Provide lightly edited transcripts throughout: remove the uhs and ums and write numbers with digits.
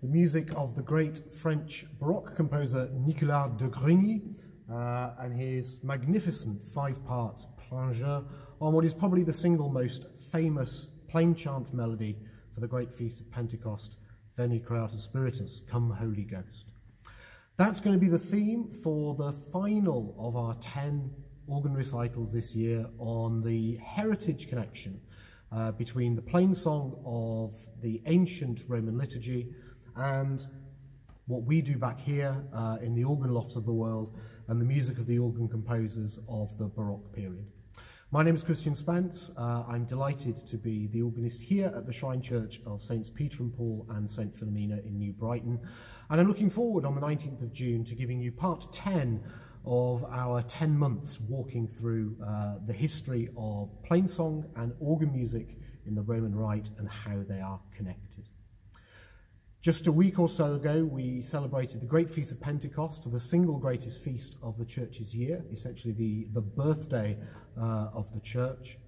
Music of the great French Baroque composer Nicolas de Grigny and his magnificent five-part plangeur on what is probably the single most famous plain chant melody for the great feast of Pentecost, Veni, Spiritus, Come Holy Ghost. That's going to be the theme for the final of our 10 organ recitals this year on the heritage connection between the plain song of the ancient Roman liturgy and what we do back here in the organ lofts of the world and the music of the organ composers of the Baroque period. My name is Christian Spence. I'm delighted to be the organist here at the Shrine Church of Saints Peter and Paul and St Philomena in New Brighton. And I'm looking forward on the 19th of June to giving you part 10 of our 10 months walking through the history of plain song and organ music in the Roman Rite and how they are connected. Just a week or so ago, we celebrated the great feast of Pentecost, the single greatest feast of the church's year, essentially the birthday of the church.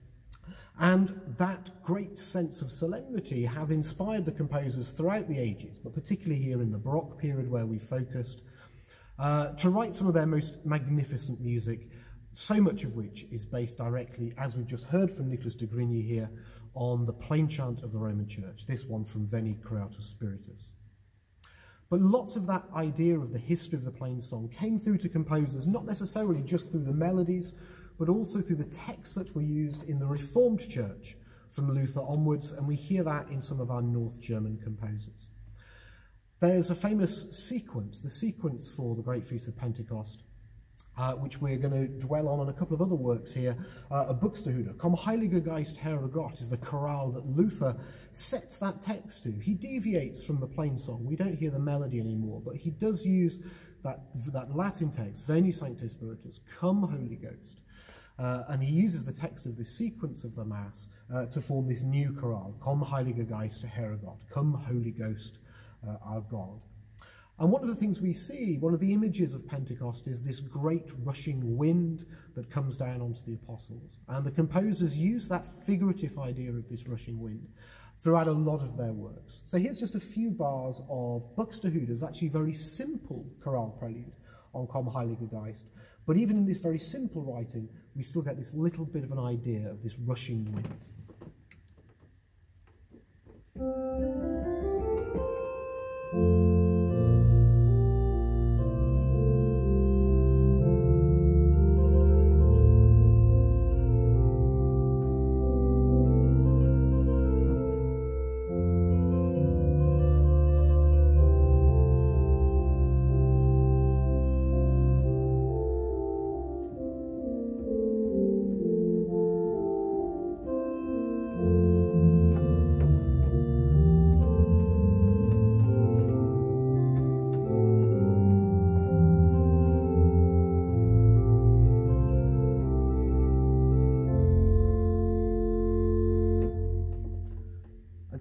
And that great sense of solemnity has inspired the composers throughout the ages, but particularly here in the Baroque period where we focused, to write some of their most magnificent music, so much of which is based directly, as we've just heard from Nicolas de Grigny here, on the plain chant of the Roman Church, this one from Veni, Spiritus. But lots of that idea of the history of the plain song came through to composers, not necessarily just through the melodies, but also through the texts that were used in the Reformed Church from Luther onwards, and we hear that in some of our North German composers. There's a famous sequence, the sequence for the Great Feast of Pentecost, which we're going to dwell on a couple of other works here. A Buxtehude, Komm Heiliger Geist, Herr Gott, is the chorale that Luther sets that text to. He deviates from the plain song. We don't hear the melody anymore, but he does use that Latin text, Veni Sancte Spiritus, Come Holy Ghost. And he uses the text of this sequence of the Mass to form this new chorale, Komm Heiliger Geist, Herr Gott, Come Holy Ghost, our God. And one of the things we see, one of the images of Pentecost, is this great rushing wind that comes down onto the apostles. And the composers use that figurative idea of this rushing wind throughout a lot of their works. So here's just a few bars of Buxtehude's actually very simple chorale prelude on Komm Heiliger Geist. But even in this very simple writing, we still get this little bit of an idea of this rushing wind.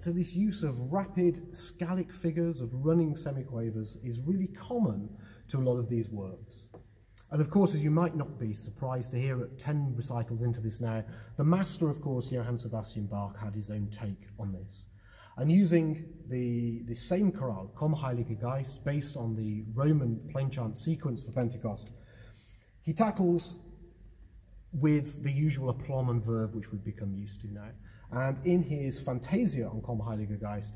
And so this use of rapid scalic figures, of running semiquavers, is really common to a lot of these works. And of course, as you might not be surprised to hear at 10 recitals into this now, the master, of course, Johann Sebastian Bach, had his own take on this. And using the same chorale, Komm Heiliger Geist, based on the Roman plain chant sequence for Pentecost, he tackles with the usual aplomb and verve which we've become used to now. And in his Fantasia on Komm Heiliger Geist,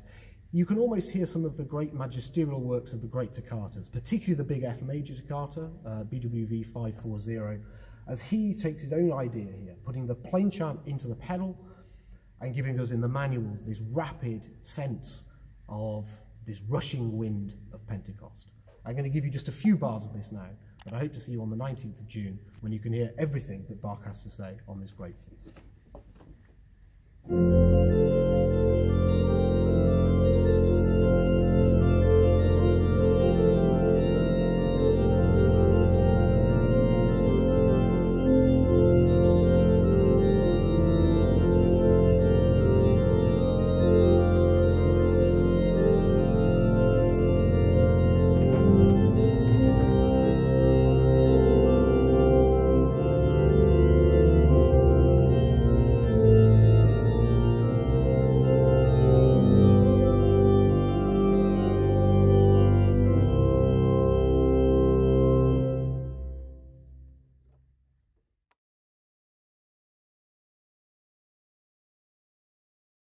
you can almost hear some of the great magisterial works of the great toccatas, particularly the big F major toccata, BWV 540, as he takes his own idea here, putting the plain chant into the pedal and giving us in the manuals this rapid sense of this rushing wind of Pentecost. I'm going to give you just a few bars of this now, but I hope to see you on the 19th of June when you can hear everything that Bach has to say on this great feast.